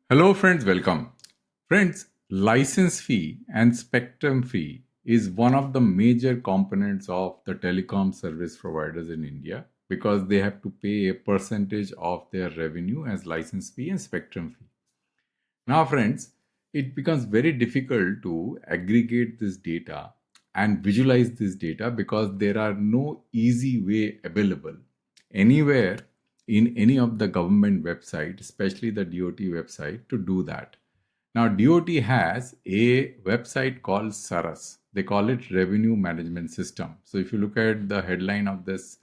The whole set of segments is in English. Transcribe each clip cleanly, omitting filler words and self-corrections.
Hello friends, welcome. Friends, license fee and spectrum fee is one of the major components of the telecom service providers in India because they have to pay a percentage of their revenue as license fee and spectrum fee. Now friends, it becomes very difficult to aggregate this data and visualize this data because there are no easy way available anywhere in any of the government website, especially the DoT website, to do that. Now, DoT has a website called SARAS. They call it Revenue Management System. So, if you look at the headline of this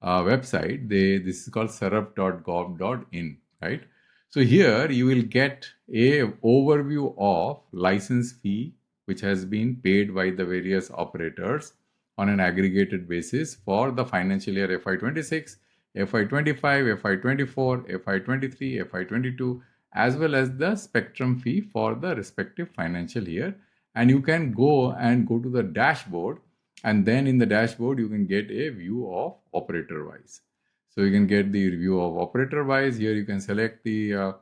website, this is called saraf.gov.in, right? So here you will get a overview of license fee which has been paid by the various operators on an aggregated basis for the financial year FY26, FY25, FY24, FY23, FY22, as well as the spectrum fee for the respective financial year. And you can go to the dashboard, and then in the dashboard you can get a view of operator wise. So you can get the view of operator wise. Here you can select the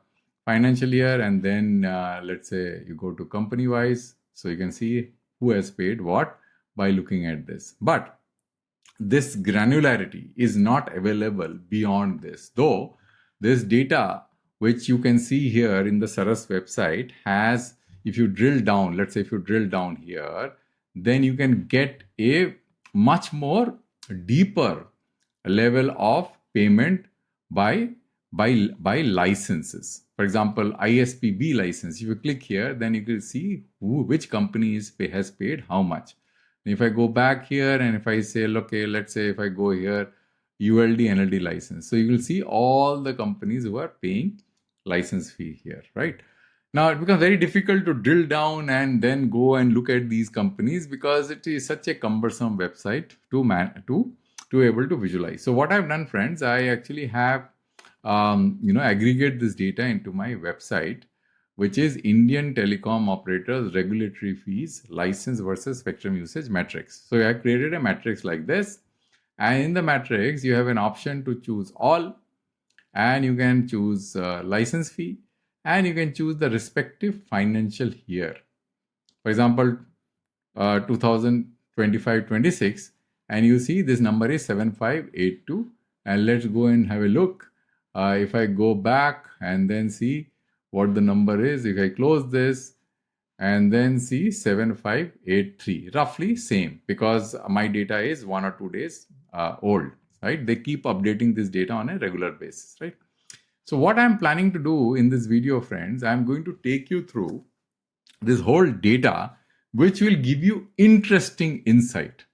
financial year, and then let's say you go to company wise. So you can see who has paid what by looking at this. But this granularity is not available beyond this. Though this data, which you can see here in the SARAS website, has, if you drill down, let's say if you drill down here, then you can get a much more deeper level of payment by licenses. For example, ISPB license. If you click here, then you can see which company has paid how much. If I go back here and if I say, okay, let's say if I go here, ULD NLD license. So you will see all the companies who are paying license fee here, right? Now it becomes very difficult to drill down and then go and look at these companies because it is such a cumbersome website to able to visualize. So what I've done, friends, I actually have aggregate this data into my website, which is Indian Telecom Operators Regulatory Fees License versus Spectrum Usage Matrix. So I created a matrix like this, and in the matrix you have an option to choose all, and you can choose license fee, and you can choose the respective financial year. For example, 2025-26, and you see this number is 7582, and let's go and have a look. If I go back and then see what the number is, if I close this and then see 7583, roughly same, because my data is 1 or 2 days old, right? They keep updating this data on a regular basis, right? So what I'm planning to do in this video, friends, I'm going to take you through this whole data, which will give you interesting insight.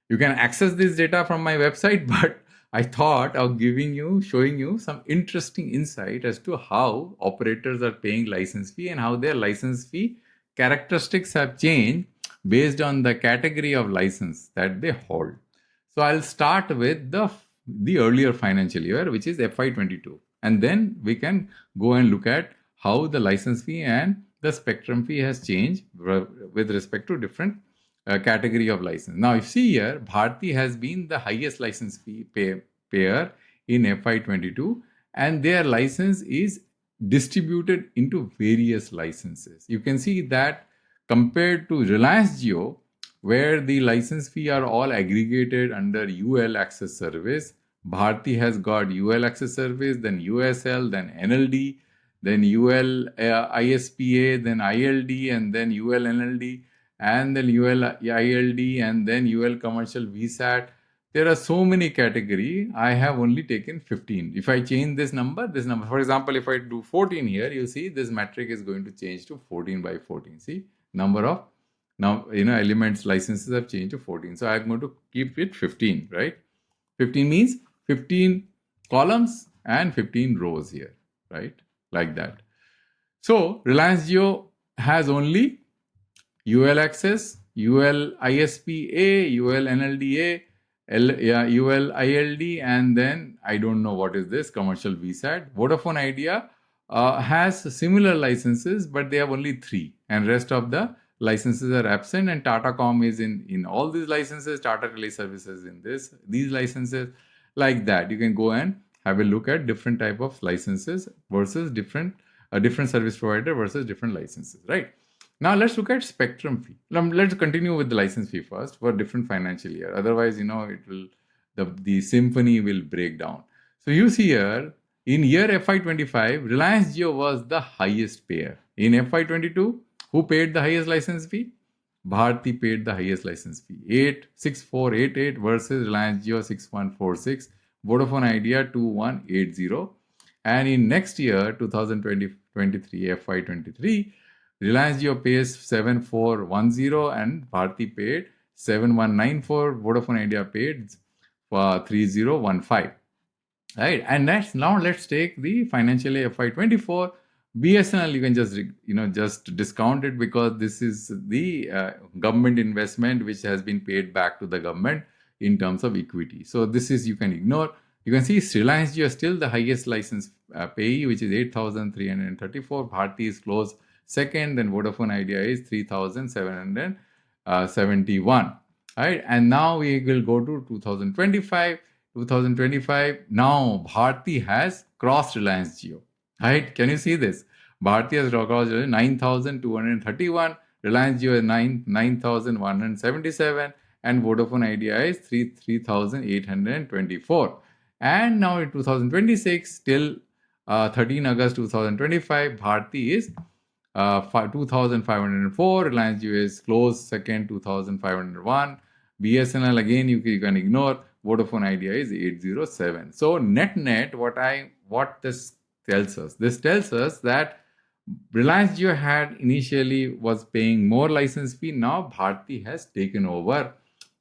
You can access this data from my website, but I thought of showing you some interesting insight as to how operators are paying license fee and how their license fee characteristics have changed based on the category of license that they hold. So I'll start with the earlier financial year, which is FY22. And then we can go and look at how the license fee and the spectrum fee has changed with respect to different category of license. Now, you see here, Bharti has been the highest license fee payer in FY22, and their license is distributed into various licenses. You can see that compared to Reliance Jio, where the license fee are all aggregated under UL access service, Bharti has got UL access service, then USL, then NLD, then UL ISPA, then ILD, and then UL NLD, and then UL ILD, and then UL commercial VSAT. There are so many categories. I have only taken 15. If I change this number, for example, if I do 14 here, you see this metric is going to change to 14 by 14. See, number of elements licenses have changed to 14. So I'm going to keep it 15, right? 15 means 15 columns and 15 rows here, right? Like that. So Reliance Jio has only UL access, UL ISPA, UL NLDA, UL ILD, and then I don't know what is this, commercial VSAT. Vodafone Idea has similar licenses, but they have only 3, and rest of the licenses are absent, and Tatacom is in all these licenses, Tata Relay Services in these licenses, like that. You can go and have a look at different type of licenses versus different a different service provider versus different licenses, right? Now let's look at spectrum fee. Let's continue with the license fee first for different financial year. Otherwise, it will the symphony will break down. So you see here, in year FY25, Reliance Jio was the highest payer. In FY22, who paid the highest license fee? Bharti paid the highest license fee, 86488 versus Reliance Jio 6146, Vodafone Idea 2180. And in next year, 2023 FY23, Reliance Jio pays 7410 and Bharti paid 7194, Vodafone Idea paid 3015. Right, and now let's take the financial year FY24. BSNL, you can just discount it because this is the government investment which has been paid back to the government in terms of equity. So this is, you can ignore. You can see Reliance Jio is still the highest license payee, which is 8,334. Bharti is close second, then Vodafone Idea is 3,771. Right, and now we will go to 2025. 2025, now Bharti has crossed Reliance Jio. Right? Can you see this? Bharti has crossed 9,231, Reliance Jio is 9,177, and Vodafone Idea is 3,824. And now in 2026, till 13 August 2025, Bharti is 2,504, Reliance Jio is close second, 2,501. BSNL, again, you can ignore. Vodafone Idea is 807. So net, what this tells us? This tells us that Reliance Jio had initially was paying more license fee. Now Bharti has taken over,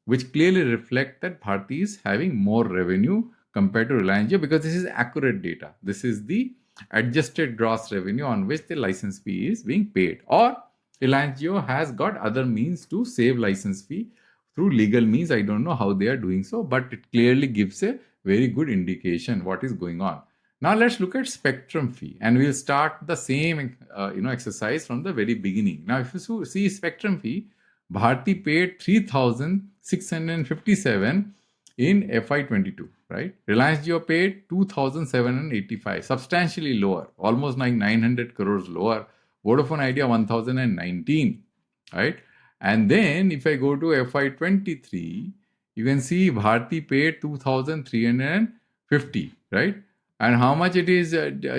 which clearly reflect that Bharti is having more revenue compared to Reliance Jio, because this is accurate data. This is the adjusted gross revenue on which the license fee is being paid. Or Reliance Jio has got other means to save license fee through legal means. I don't know how they are doing so, but it clearly gives a very good indication what is going on. Now let's look at spectrum fee, and we'll start the same exercise from the very beginning. Now if you see spectrum fee, Bharti paid 3,657 in FY22, right? Reliance Jio paid 2,785, substantially lower, almost like 900 crores lower. Vodafone Idea 1,019, right? And then if I go to FY23, you can see Bharti paid 2,350, right? And how much it is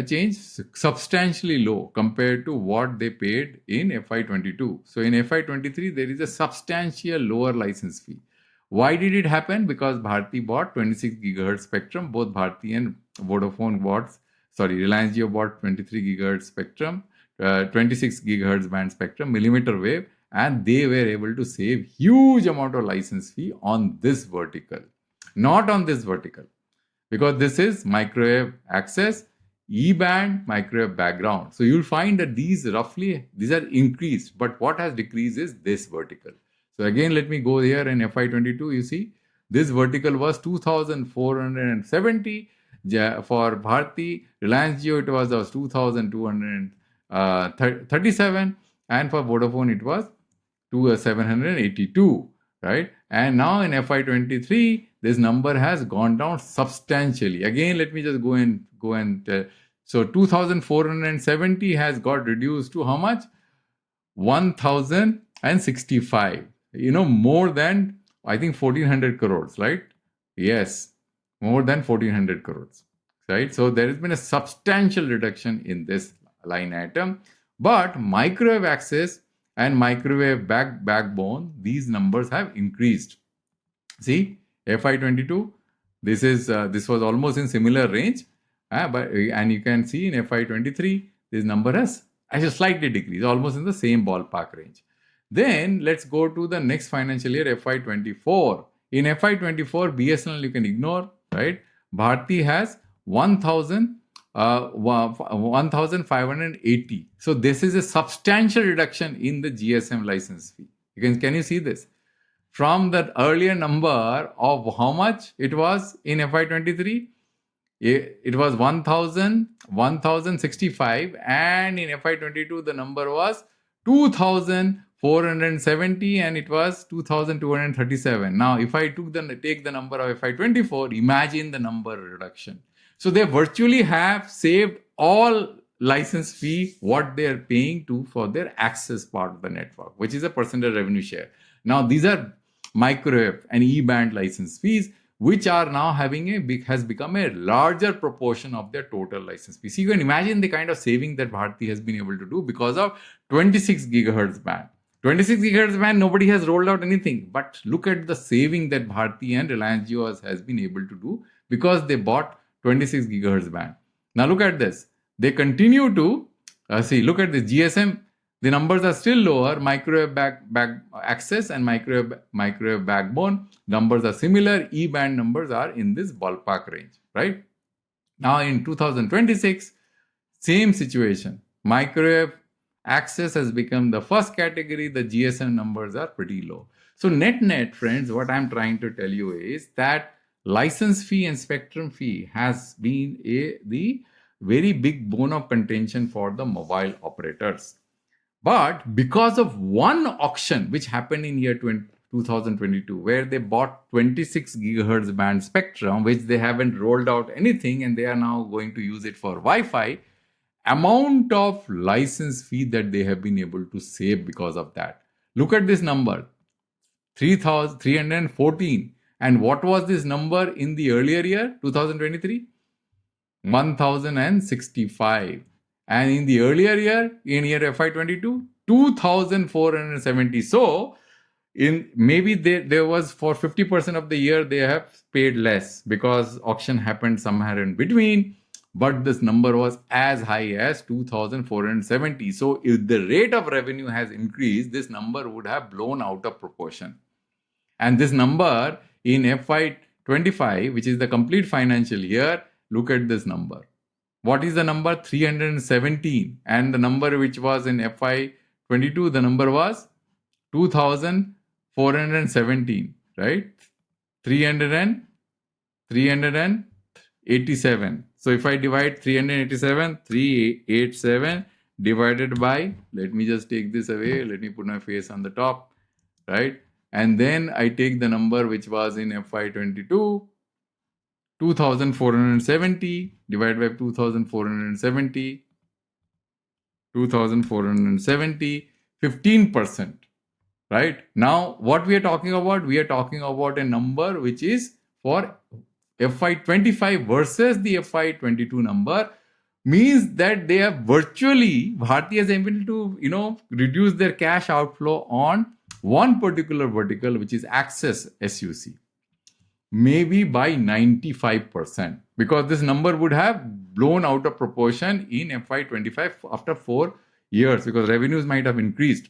changed? Substantially low compared to what they paid in FY22. So in FY23, there is a substantial lower license fee. Why did it happen? Because Bharti bought 26 gigahertz spectrum. Both Bharti and Vodafone Reliance Jio bought 23 gigahertz spectrum, 26 gigahertz band spectrum, millimeter wave. And they were able to save huge amount of license fee on this vertical, not on this vertical, because this is microwave access, E-band, microwave background. So you'll find that these are increased, but what has decreased is this vertical. So again, let me go here in FY22. You see, this vertical was 2,470 for Bharti. Reliance Jio, it was 2,237, and for Vodafone, it was 782, right? And now in FY23, this number has gone down substantially. Again, let me just go and tell. So 2,470 has got reduced to how much? 1,065. More than, I think, 1,400 crores, right? Yes, more than 1,400 crores, right? So there has been a substantial reduction in this line item. But microwave access and microwave backbone, these numbers have increased. See, FY22, this was almost in similar range, and you can see in FY23, this number has slightly decreased, almost in the same ballpark range. Then let's go to the next financial year, FY24. In FY24, BSNL you can ignore, right? Bharti has 1,580. So this is a substantial reduction in the GSM license fee. Can you see this? From that earlier number of how much it was in FY23, it was 1,065, and in FY22 the number was 2,470, and it was 2,237. Now, if I take the number of FY24, imagine the number reduction. So they virtually have saved all license fee what they are paying to for their access part of the network, which is a percentage revenue share. Now these are microwave and E-band license fees, which are now has become a larger proportion of their total license fees. So you can imagine the kind of saving that Bharti has been able to do because of 26 gigahertz band. 26 gigahertz band, nobody has rolled out anything. But look at the saving that Bharti and Reliance Jio has been able to do because they bought 26 gigahertz band. Now look at this. They continue to, look at the GSM. The numbers are still lower. Microwave back access and microwave backbone numbers are similar. E-band numbers are in this ballpark range, right? Now in 2026, same situation. Microwave access has become the first category. The GSM numbers are pretty low. So net, friends, what I'm trying to tell you is that license fee and spectrum fee has been the very big bone of contention for the mobile operators. But because of one auction which happened in year 2022, where they bought 26 gigahertz band spectrum, which they haven't rolled out anything, and they are now going to use it for Wi-Fi, amount of license fee that they have been able to save because of that. Look at this number, 3,314. And what was this number in the earlier year, 2023? 1,065. And in the earlier year, in year FY22, 2,470. So, maybe there was for 50% of the year they have paid less because auction happened somewhere in between. But this number was as high as 2,470. So, if the rate of revenue has increased, this number would have blown out of proportion. And this number in FY25, which is the complete financial year, look at this number. What is the number? 317. And the number which was in FY22, the number was 2,417, right? 387. So if I divide 387 divided by, let me just take this away. Let me put my face on the top, right? And then I take the number which was in FY22, 2,470 divided by 2,470, 15%, right? Now, what we are talking about? We are talking about a number which is for FY25 versus the FY22 number, means that they have virtually, Bharti has been able to, reduce their cash outflow on one particular vertical, which is access SUC. Maybe by 95%, because this number would have blown out of proportion in FY25 after 4 years, because revenues might have increased.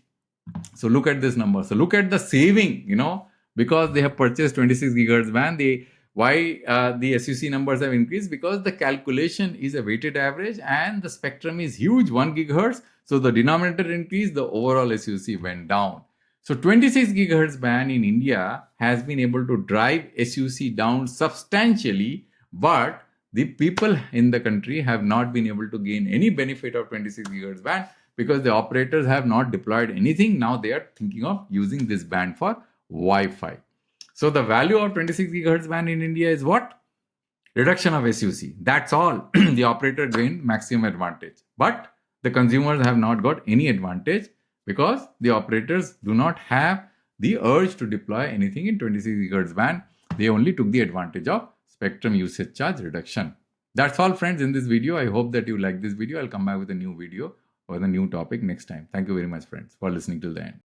So look at this number. So look at the saving, because they have purchased 26 gigahertz band. Why the SUC numbers have increased? Because the calculation is a weighted average and the spectrum is huge, 1 gigahertz. So the denominator increased, the overall SUC went down. So 26 gigahertz band in India has been able to drive SUC down substantially, but the people in the country have not been able to gain any benefit of 26 gigahertz band because the operators have not deployed anything. Now they are thinking of using this band for Wi-Fi. So the value of 26 gigahertz band in India is what? Reduction of SUC. That's all. The operator gained maximum advantage. But the consumers have not got any advantage because the operators do not have the urge to deploy anything in 26 gigahertz band. They only took the advantage of spectrum usage charge reduction. That's all, friends, in this video. I hope that you like this video. I'll come back with a new video or the new topic next time. Thank you very much, friends, for listening till the end.